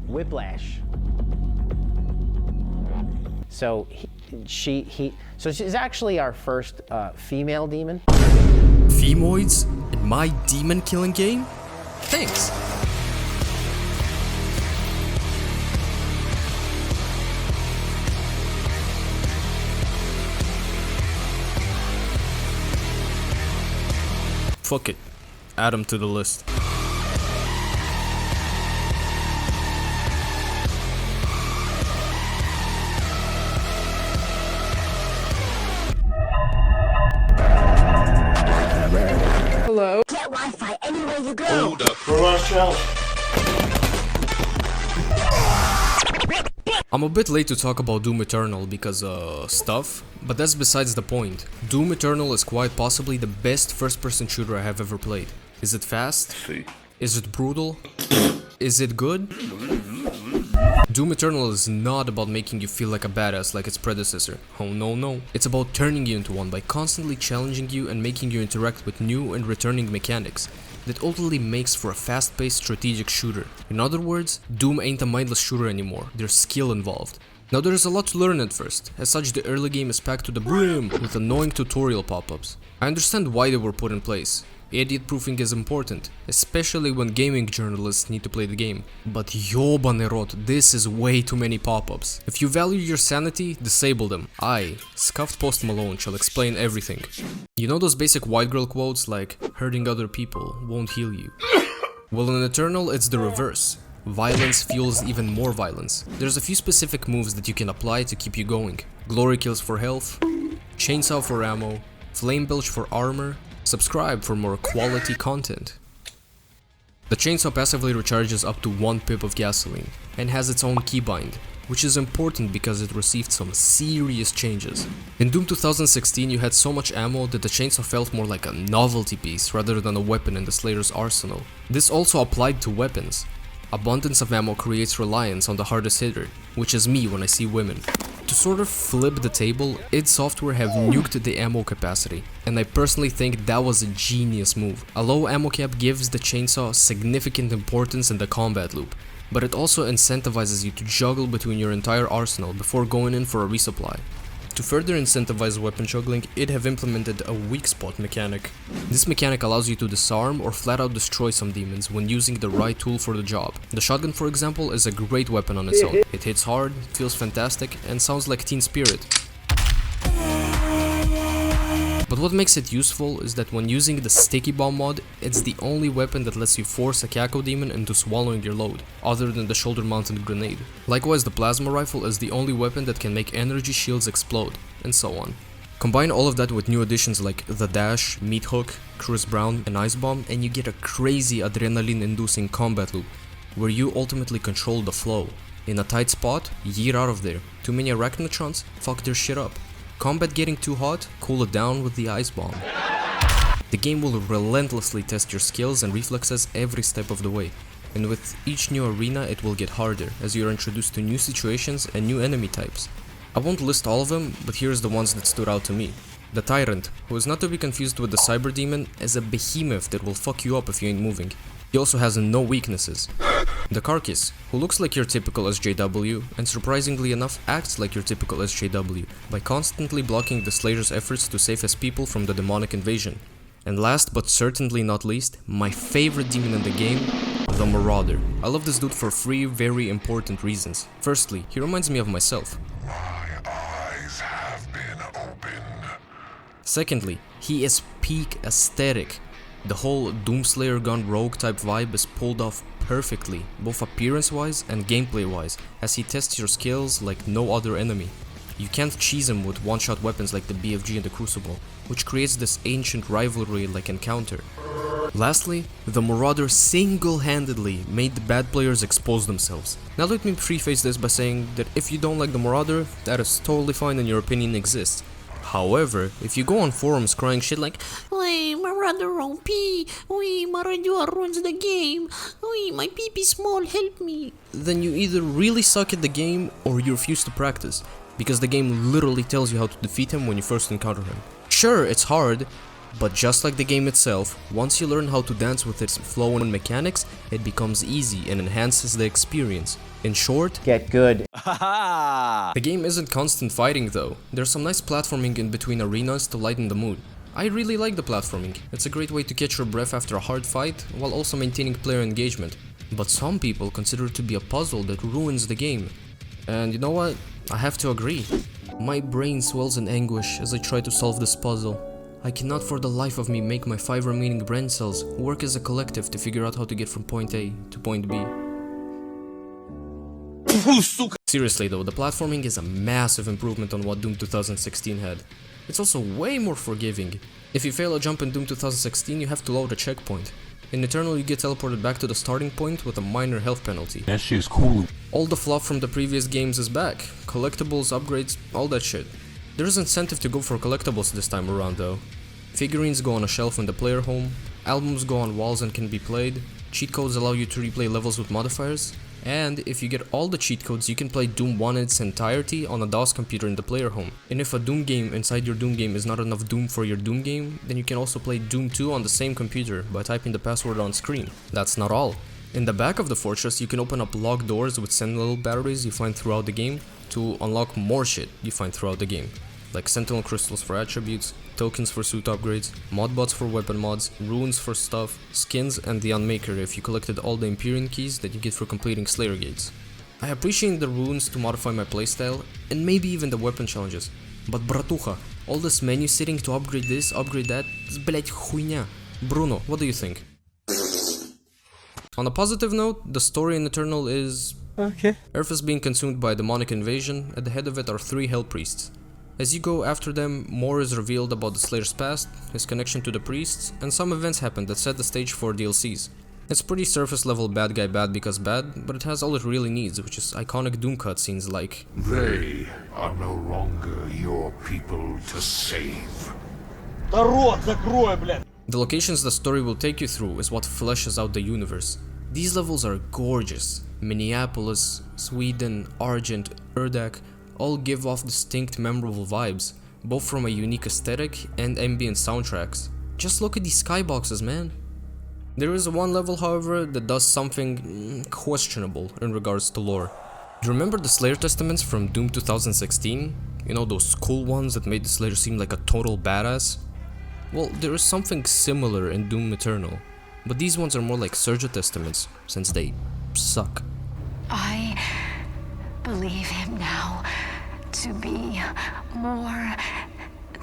Whiplash. So so she's actually our first female demon. Femoids in my demon killing game? Thanks. Fuck it. Add them to the list. Hello? Get Wi-Fi anywhere you go. Hold up. I'm a bit late to talk about Doom Eternal because stuff, but that's besides the point. Doom Eternal is quite possibly the best first-person shooter I have ever played. Is it fast? Is it brutal? Is it good? Doom Eternal is not about making you feel like a badass like its predecessor. Oh no. It's about turning you into one by constantly challenging you and making you interact with new and returning mechanics that ultimately makes for a fast-paced strategic shooter. In other words, Doom ain't a mindless shooter anymore, there's skill involved. Now there is a lot to learn at first, as such the early game is packed to the brim with annoying tutorial pop-ups. I understand why they were put in place. Idiot proofing is important, especially when gaming journalists need to play the game. But yobane rot, this is way too many pop-ups. If you value your sanity, disable them. I, Scuffed Post Malone, shall explain everything. You know those basic white girl quotes like, hurting other people won't heal you? Well, in Eternal it's the reverse. Violence fuels even more violence. There's a few specific moves that you can apply to keep you going. Glory kills for health, chainsaw for ammo, flame belch for armor. Subscribe for more quality content. The chainsaw passively recharges up to 1 pip of gasoline and has its own keybind, which is important because it received some serious changes. In Doom 2016 you had so much ammo that the chainsaw felt more like a novelty piece rather than a weapon in the Slayer's arsenal. This also applied to weapons. Abundance of ammo creates reliance on the hardest hitter, which is me when I see women. To sort of flip the table, id Software have nuked the ammo capacity, and I personally think that was a genius move. A low ammo cap gives the chainsaw significant importance in the combat loop, but it also incentivizes you to juggle between your entire arsenal before going in for a resupply. To further incentivize weapon juggling, id have implemented a weak spot mechanic. This mechanic allows you to disarm or flat out destroy some demons when using the right tool for the job. The shotgun, for example, is a great weapon on its own. It hits hard, feels fantastic, and sounds like Teen Spirit. But what makes it useful is that when using the Sticky Bomb mod, it's the only weapon that lets you force a Caco demon into swallowing your load, other than the shoulder mounted grenade. Likewise, the Plasma Rifle is the only weapon that can make energy shields explode, and so on. Combine all of that with new additions like the Dash, Meat Hook, Chris Brown, and Ice Bomb, and you get a crazy adrenaline inducing combat loop, where you ultimately control the flow. In a tight spot, yeet out of there. Too many arachnotrons? Fuck their shit up. Combat getting too hot? Cool it down with the Ice Bomb. The game will relentlessly test your skills and reflexes every step of the way, and with each new arena it will get harder as you are introduced to new situations and new enemy types. I won't list all of them, but here's the ones that stood out to me. The Tyrant, who is not to be confused with the Cyber Demon, is a behemoth that will fuck you up if you ain't moving. He also has no weaknesses. The Carcass, who looks like your typical SJW, and surprisingly enough acts like your typical SJW, by constantly blocking the Slayer's efforts to save his people from the demonic invasion. And last but certainly not least, my favorite demon in the game, the Marauder. I love this dude for 3 very important reasons. Firstly, he reminds me of myself. My eyes have been opened. Secondly, he is peak aesthetic. The whole Doomslayer gone rogue type vibe is pulled off perfectly, both appearance-wise and gameplay-wise, as he tests your skills like no other enemy. You can't cheese him with one-shot weapons like the BFG and the Crucible, which creates this ancient rivalry-like encounter. Lastly, the Marauder single-handedly made the bad players expose themselves. Now let me preface this by saying that if you don't like the Marauder, that is totally fine and your opinion exists. However, if you go on forums crying shit like, Oi, Marauder OP. Oi, Marauder ruins the game. Oi, my PP small, help me. then you either really suck at the game or you refuse to practice, because the game literally tells you how to defeat him when you first encounter him. Sure, it's hard, But just like the game itself, once you learn how to dance with its flow and mechanics, it becomes easy and enhances the experience. In short, Get good. the game isn't constant fighting though. There's some nice platforming in between arenas to lighten the mood. I really like the platforming. It's a great way to catch your breath after a hard fight, while also maintaining player engagement. But some people consider it to be a puzzle that ruins the game. And you know what? I have to agree. My brain swells in anguish as I try to solve this puzzle. I cannot for the life of me make my 5 remaining brain cells work as a collective to figure out how to get from point A to point B. Seriously though, the platforming is a massive improvement on what Doom 2016 had. It's also way more forgiving. If you fail a jump in Doom 2016, you have to load a checkpoint. In Eternal, you get teleported back to the starting point with a minor health penalty. That shit's cool. All the fluff from the previous games is back. Collectibles, upgrades, all that shit. There is incentive to go for collectibles this time around though. Figurines go on a shelf in the player home, albums go on walls and can be played, cheat codes allow you to replay levels with modifiers, and if you get all the cheat codes you can play Doom 1 in its entirety on a DOS computer in the player home. And if a Doom game inside your Doom game is not enough Doom for your Doom game, then you can also play Doom 2 on the same computer by typing the password on screen. That's not all. In the back of the fortress you can open up locked doors with Sentinel batteries you find throughout the game to unlock more shit you find throughout the game. Like Sentinel crystals for attributes, tokens for suit upgrades, modbots for weapon mods, runes for stuff, skins, and the Unmaker if you collected all the Empyrean keys that you get for completing Slayer gates. I appreciate the runes to modify my playstyle, and maybe even the weapon challenges. But bratucha, all this menu sitting to upgrade this, upgrade that, is блять хуйня. Bruno, what do you think? On a positive note, the story in Eternal is... okay. Earth is being consumed by a demonic invasion, at the head of it are 3 Hell Priests. As you go after them, more is revealed about the Slayer's past, his connection to the priests, and some events happen that set the stage for DLCs. It's pretty surface level bad guy bad because bad, but it has all it really needs, which is iconic Doom cutscenes like... They are no longer your people to save. The locations the story will take you through is what fleshes out the universe. These levels are gorgeous. Minneapolis, Sweden, Argent, Urdak all give off distinct memorable vibes, both from a unique aesthetic and ambient soundtracks. Just look at these skyboxes, man. There is one level, however, that does something questionable in regards to lore. Do you remember the Slayer Testaments from Doom 2016? You know, those cool ones that made the Slayer seem like a total badass? Well, there is something similar in Doom Eternal, but these ones are more like Serjuh Testaments, since they suck. I believe him now to be more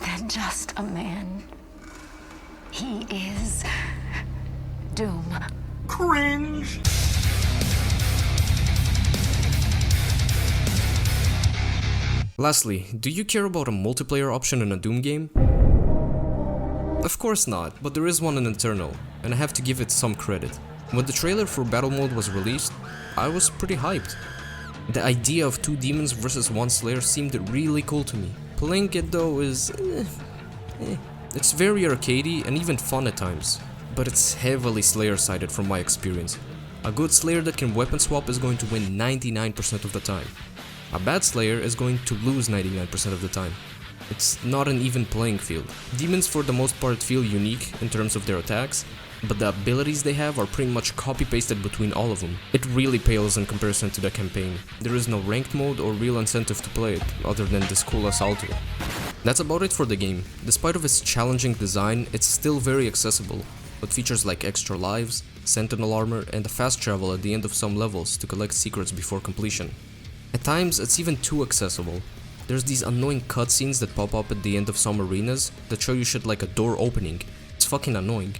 than just a man. He is Doom. Cringe! Lastly, do you care about a multiplayer option in a Doom game? Of course not, but there is one in Eternal, and I have to give it some credit. When the trailer for Battle Mode was released, I was pretty hyped. The idea of 2 demons versus 1 Slayer seemed really cool to me. Playing it though is... It's very arcadey and even fun at times, but it's heavily Slayer-sided from my experience. A good Slayer that can weapon swap is going to win 99% of the time. A bad Slayer is going to lose 99% of the time. It's not an even playing field. Demons for the most part feel unique in terms of their attacks, but the abilities they have are pretty much copy-pasted between all of them. It really pales in comparison to the campaign. There is no ranked mode or real incentive to play it, other than this cool assault tool. That's about it for the game. Despite of its challenging design, it's still very accessible, with features like extra lives, sentinel armor, and the fast travel at the end of some levels to collect secrets before completion. At times, it's even too accessible. There's these annoying cutscenes that pop up at the end of some arenas that show you shit like a door opening. It's fucking annoying.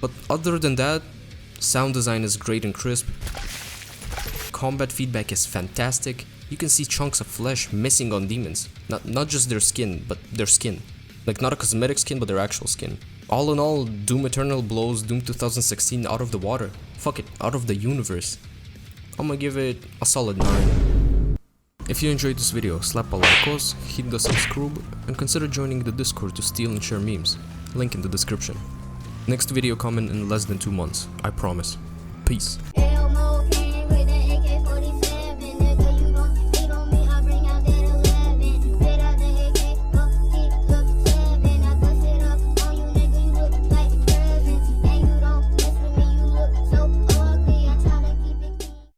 But other than that, sound design is great and crisp, combat feedback is fantastic, you can see chunks of flesh missing on demons, not just their skin, but their skin. Like not a cosmetic skin, but their actual skin. All in all, Doom Eternal blows Doom 2016 out of the water. Fuck it, out of the universe. I'm gonna give it a solid 9. If you enjoyed this video, slap a like, hit the subscribe, and consider joining the Discord to steal and share memes. Link in the description. Next video coming in less than 2 months, I promise. Peace.